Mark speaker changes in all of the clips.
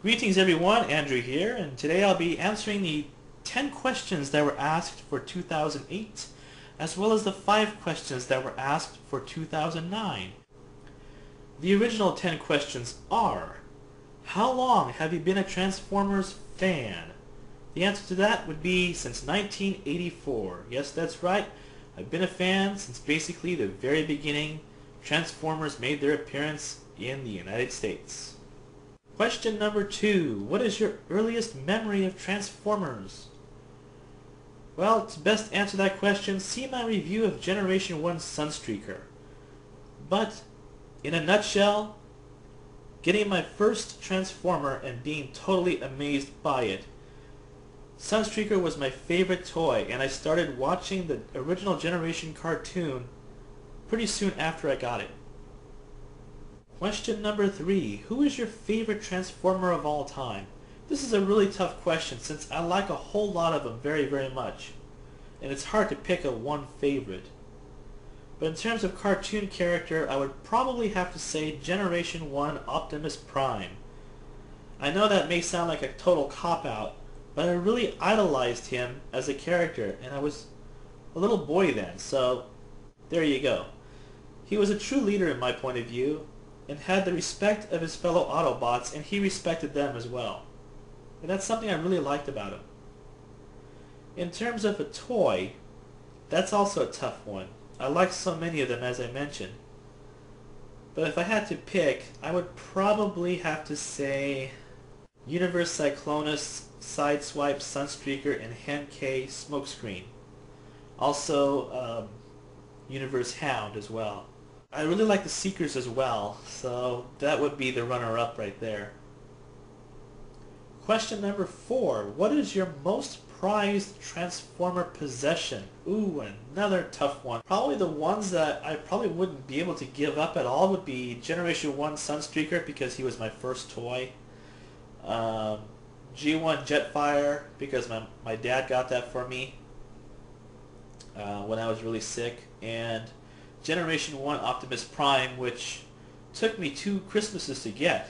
Speaker 1: Greetings everyone, Andrew here, and today I'll be answering the 10 questions that were asked for 2008, as well as the 5 questions that were asked for 2009. The original 10 questions are, how long have you been a Transformers fan? The answer to that would be since 1984. Yes, that's right, I've been a fan since basically the very beginning Transformers made their appearance in the United States. Question number 2. What is your earliest memory of Transformers? Well, to best answer that question, see my review of Generation 1 Sunstreaker. But, in a nutshell, getting my first Transformer and being totally amazed by it. Sunstreaker was my favorite toy, and I started watching the original Generation cartoon pretty soon after I got it. Question number 3. Who is your favorite Transformer of all time? This is a really tough question since I like a whole lot of them very, very much. And it's hard to pick a one favorite. But in terms of cartoon character, I would probably have to say Generation 1 Optimus Prime. I know that may sound like a total cop-out, but I really idolized him as a character, and I was a little boy then, so there you go. He was a true leader in my point of view, and had the respect of his fellow Autobots, and he respected them as well. And that's something I really liked about him. In terms of a toy, that's also a tough one. I like so many of them, as I mentioned. But if I had to pick, I would probably have to say Universe Cyclonus, Sideswipe, Sunstreaker, and Henkei Smokescreen. Also, Universe Hound as well. I really like the Seekers as well, so that would be the runner-up right there. Question number 4. What is your most prized Transformer possession? Ooh, another tough one. Probably the ones that I probably wouldn't be able to give up at all would be Generation 1 Sunstreaker because he was my first toy. G1 Jetfire because my dad got that for me when I was really sick. And Generation 1 Optimus Prime, which took me 2 Christmases to get.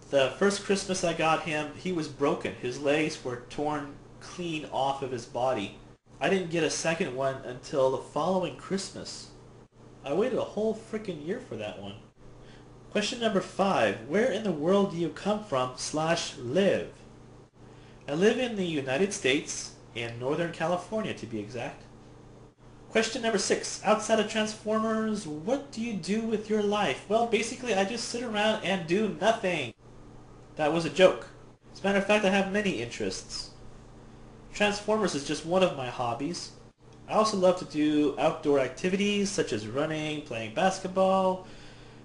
Speaker 1: The first Christmas I got him, he was broken. His legs were torn clean off of his body. I didn't get a second one until the following Christmas. I waited a whole freaking year for that one. Question number 5. Where in the world do you come from / live? I live in the United States, in Northern California to be exact. Question number 6. Outside of Transformers, what do you do with your life? Well, basically, I just sit around and do nothing. That was a joke. As a matter of fact, I have many interests. Transformers is just one of my hobbies. I also love to do outdoor activities such as running, playing basketball,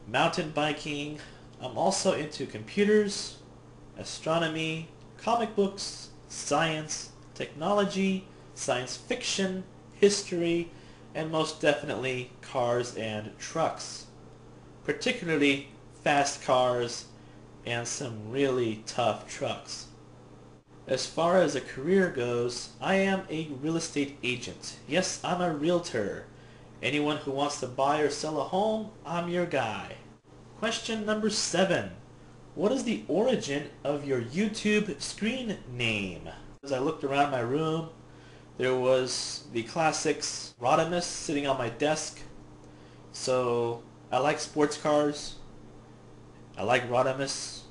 Speaker 1: mountain biking. I'm also into computers, astronomy, comic books, science, technology, science fiction, history, and most definitely cars and trucks. Particularly fast cars and some really tough trucks. As far as a career goes, I am a real estate agent. Yes, I'm a realtor. Anyone who wants to buy or sell a home, I'm your guy. Question number 7. What is the origin of your YouTube screen name? As I looked around my room, there was the classics Optimus sitting on my desk. So I like sports cars. I like Optimus.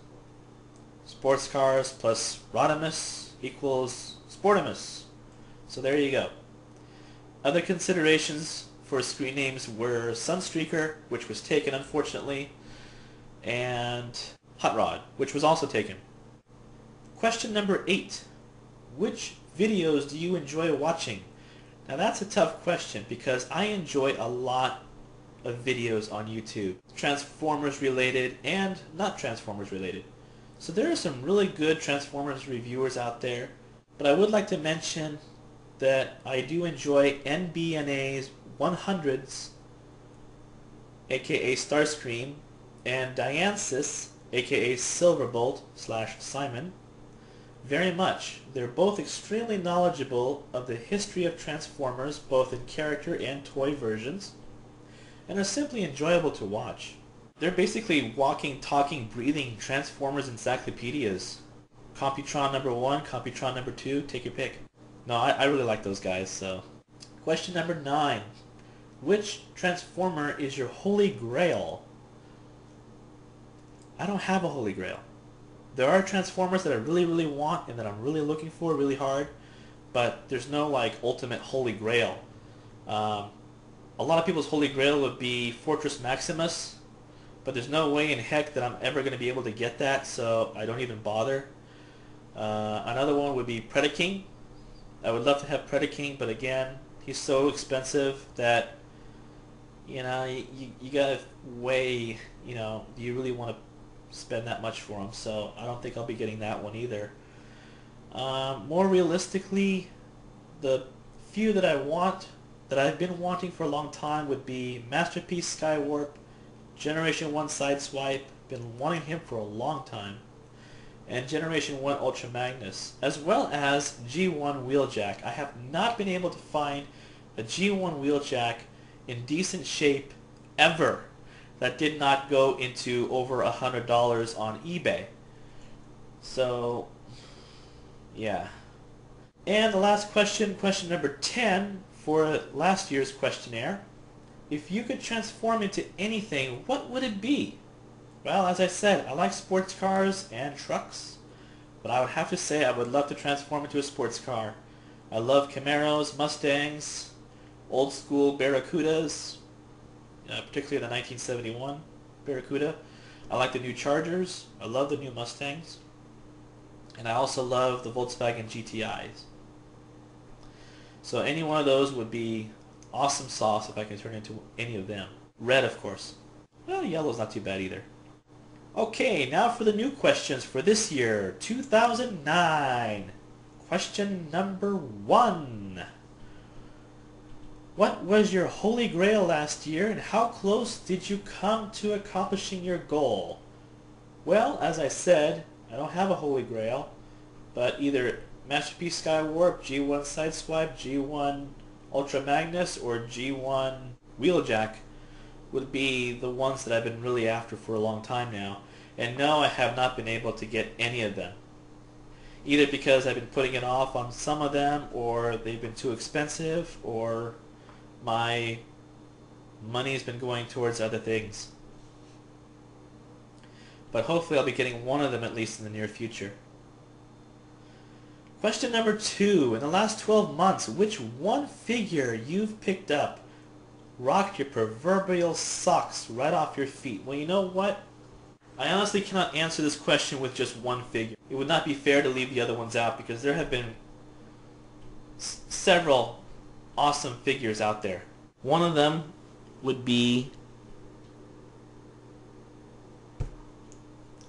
Speaker 1: Sports cars plus Optimus equals Sportimus. So there you go. Other considerations for screen names were Sunstreaker, which was taken unfortunately, and Hot Rod, which was also taken. Question number 8. Which videos do you enjoy watching? Now that's a tough question because I enjoy a lot of videos on YouTube. Transformers related and not Transformers related. So there are some really good Transformers reviewers out there, but I would like to mention that I do enjoy NBNA's 100s, aka Starscream, and Diansis, aka Silverbolt / Simon, very much. They're both extremely knowledgeable of the history of Transformers, both in character and toy versions, and are simply enjoyable to watch. They're basically walking, talking, breathing Transformers encyclopedias. Computron number 1, Computron number 2, take your pick. No, I really like those guys, so. Question number 9. Which Transformer is your holy grail? I don't have a holy grail. There are Transformers that I really, really want and that I'm really looking for really hard, but there's no like ultimate holy grail. A lot of people's holy grail would be Fortress Maximus, but there's no way in heck that I'm ever going to be able to get that, so I don't even bother. Another one would be Predaking. I would love to have Predaking, but again, he's so expensive that, you know, you gotta weigh, you know, do you really want to spend that much for him? So I don't think I'll be getting that one either. More realistically, the few that I want, that I've been wanting for a long time, would be Masterpiece Skywarp, Generation 1 Sideswipe, been wanting him for a long time, and Generation 1 Ultra Magnus, as well as G1 Wheeljack. I have not been able to find a G1 Wheeljack in decent shape ever that did not go into over $100 on eBay. So, yeah. And the last question, question number 10 for last year's questionnaire. If you could transform into anything, what would it be? Well, as I said, I like sports cars and trucks, but I would have to say I would love to transform into a sports car. I love Camaros, Mustangs, old school Barracudas, particularly the 1971 Barracuda. I like the new Chargers. I love the new Mustangs. And I also love the Volkswagen GTIs. So any one of those would be awesome sauce if I could turn into any of them. Red, of course. Well, yellow's not too bad either. Okay, now for the new questions for this year, 2009. Question number 1. What was your holy grail last year, and how close did you come to accomplishing your goal? Well, as I said, I don't have a holy grail, but either Masterpiece Skywarp, G1 Sideswipe, G1 Ultra Magnus, or G1 Wheeljack would be the ones that I've been really after for a long time now. And no, I have not been able to get any of them. Either because I've been putting it off on some of them, or they've been too expensive, or my money's been going towards other things. But hopefully I'll be getting one of them at least in the near future. Question number 2. In the last 12 months, which one figure you've picked up rocked your proverbial socks right off your feet? Well, you know what? I honestly cannot answer this question with just one figure. It would not be fair to leave the other ones out because there have been several awesome figures out there. One of them would be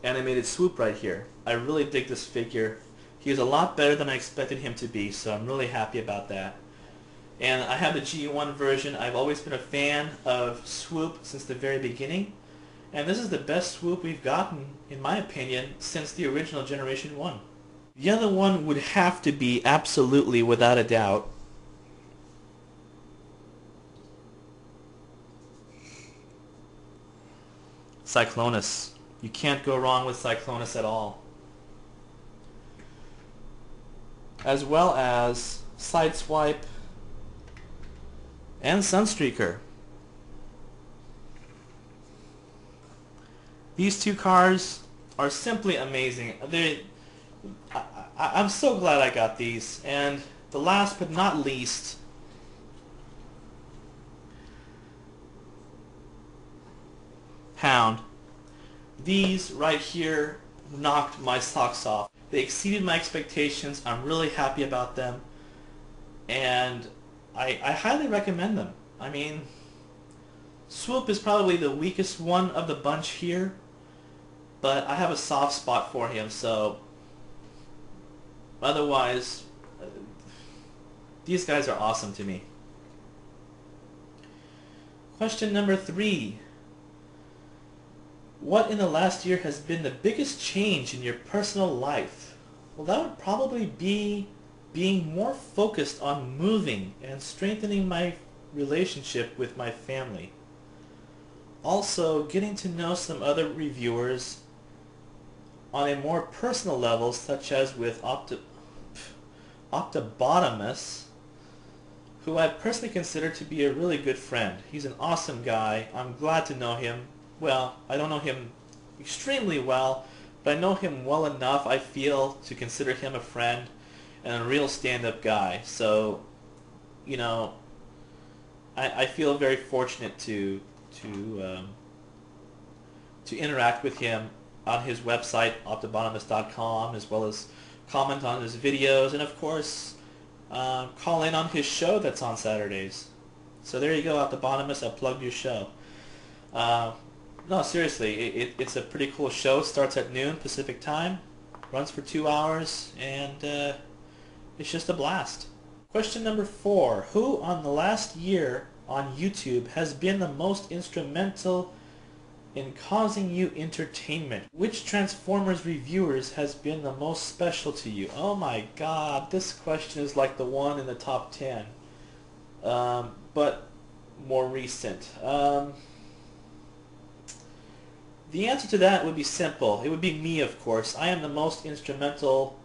Speaker 1: Animated Swoop right here. I really dig this figure. He is a lot better than I expected him to be, so I'm really happy about that. And I have the G1 version. I've always been a fan of Swoop since the very beginning. And this is the best Swoop we've gotten, in my opinion, since the original Generation 1. The other one would have to be, absolutely, without a doubt, Cyclonus. You can't go wrong with Cyclonus at all. As well as Sideswipe and Sunstreaker. These two cars are simply amazing. I'm so glad I got these. And the last but not least, Hound. These right here knocked my socks off. They exceeded my expectations. I'm really happy about them. And I highly recommend them. I mean, Swoop is probably the weakest one of the bunch here, but I have a soft spot for him, so otherwise, these guys are awesome to me. Question number 3. What in the last year has been the biggest change in your personal life? Well, that would probably be being more focused on moving and strengthening my relationship with my family. Also, getting to know some other reviewers on a more personal level, such as with Optimus, who I personally consider to be a really good friend. He's an awesome guy. I'm glad to know him. Well, I don't know him extremely well, but I know him well enough, I feel, to consider him a friend and a real stand-up guy. So, you know, I feel very fortunate to interact with him on his website, optimus.com, as well as comment on his videos, and of course, call in on his show that's on Saturdays. So there you go, Optimus, I plugged your show. No, seriously, it's a pretty cool show. It starts at noon Pacific time, runs for 2 hours, and it's just a blast. Question number 4. Who on the last year on YouTube has been the most instrumental in causing you entertainment? Which Transformers Reviewers has been the most special to you? Oh my god, this question is like the one in the top 10. But more recent. The answer to that would be simple. It would be me, of course. I am the most instrumental,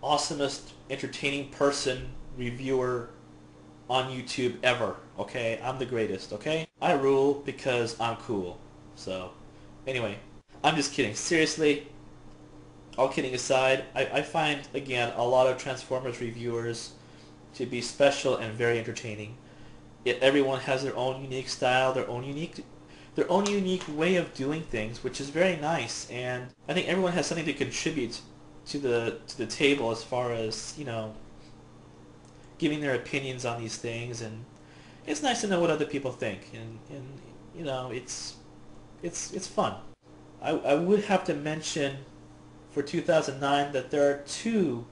Speaker 1: awesomest, entertaining person, reviewer on YouTube ever, okay? I'm the greatest, okay? I rule because I'm cool. So, anyway, I'm just kidding. Seriously, all kidding aside, I find, again, a lot of Transformers reviewers to be special and very entertaining. Yet everyone has their own unique style, their own unique way of doing things, which is very nice, and I think everyone has something to contribute to the table as far as, you know, giving their opinions on these things, and it's nice to know what other people think, and you know, it's fun. I would have to mention for 2009 that there are two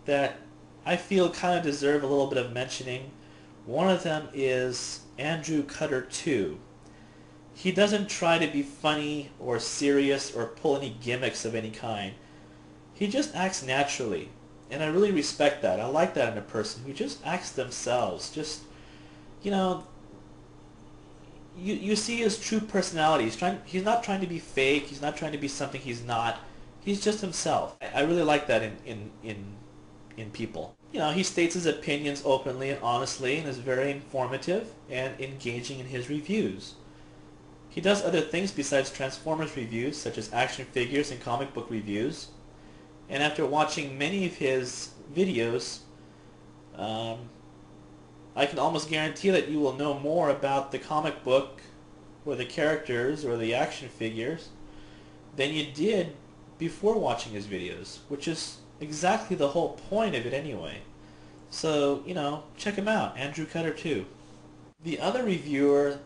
Speaker 1: that I feel kind of deserve a little bit of mentioning. One of them is Andrew Cutter 2. He doesn't try to be funny or serious or pull any gimmicks of any kind. He just acts naturally, and I really respect that. I like that in a person who just acts themselves. Just, you know, you see his true personality. He's not trying to be fake. He's not trying to be something he's not. He's just himself. I really like that in people. You know, he states his opinions openly and honestly, and is very informative and engaging in his reviews. He does other things besides Transformers reviews, such as action figures and comic book reviews. And after watching many of his videos, I can almost guarantee that you will know more about the comic book or the characters or the action figures than you did before watching his videos, which is exactly the whole point of it anyway. So, you know, check him out, Andrew Cutter 2. The other reviewer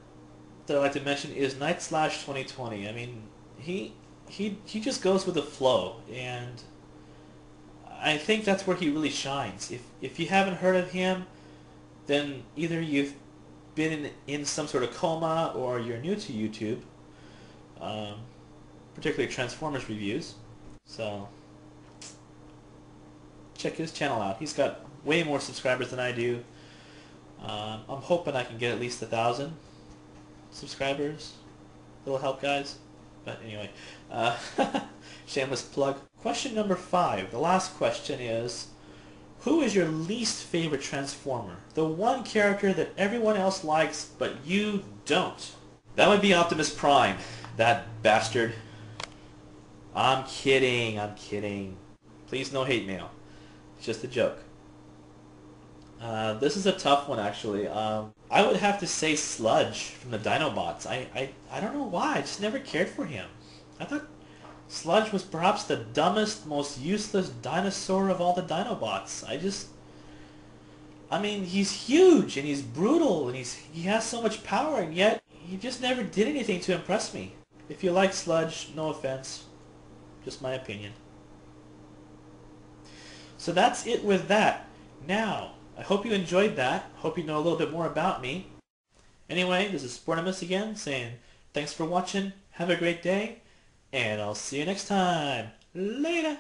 Speaker 1: that I'd like to mention is Night/2020. I mean, he just goes with the flow, and I think that's where he really shines. If you haven't heard of him, then either you've been in some sort of coma or you're new to YouTube, particularly Transformers reviews. So check his channel out. He's got way more subscribers than I do. I'm hoping I can get at least 1,000 subscribers. Little help, guys. But anyway, shameless plug. Question number 5. The last question is, who is your least favorite Transformer? The one character that everyone else likes, but you don't. That would be Optimus Prime. That bastard. I'm kidding. I'm kidding. Please, no hate mail. It's just a joke. This is a tough one, actually. I would have to say Sludge from the Dinobots. I don't know why. I just never cared for him. I thought Sludge was perhaps the dumbest, most useless dinosaur of all the Dinobots. I mean, he's huge, and he's brutal, and he has so much power, and yet he just never did anything to impress me. If you like Sludge, no offense. Just my opinion. So that's it with that. Now, I hope you enjoyed that. Hope you know a little bit more about me. Anyway, this is Sportimus again, saying thanks for watching, have a great day, and I'll see you next time. Later!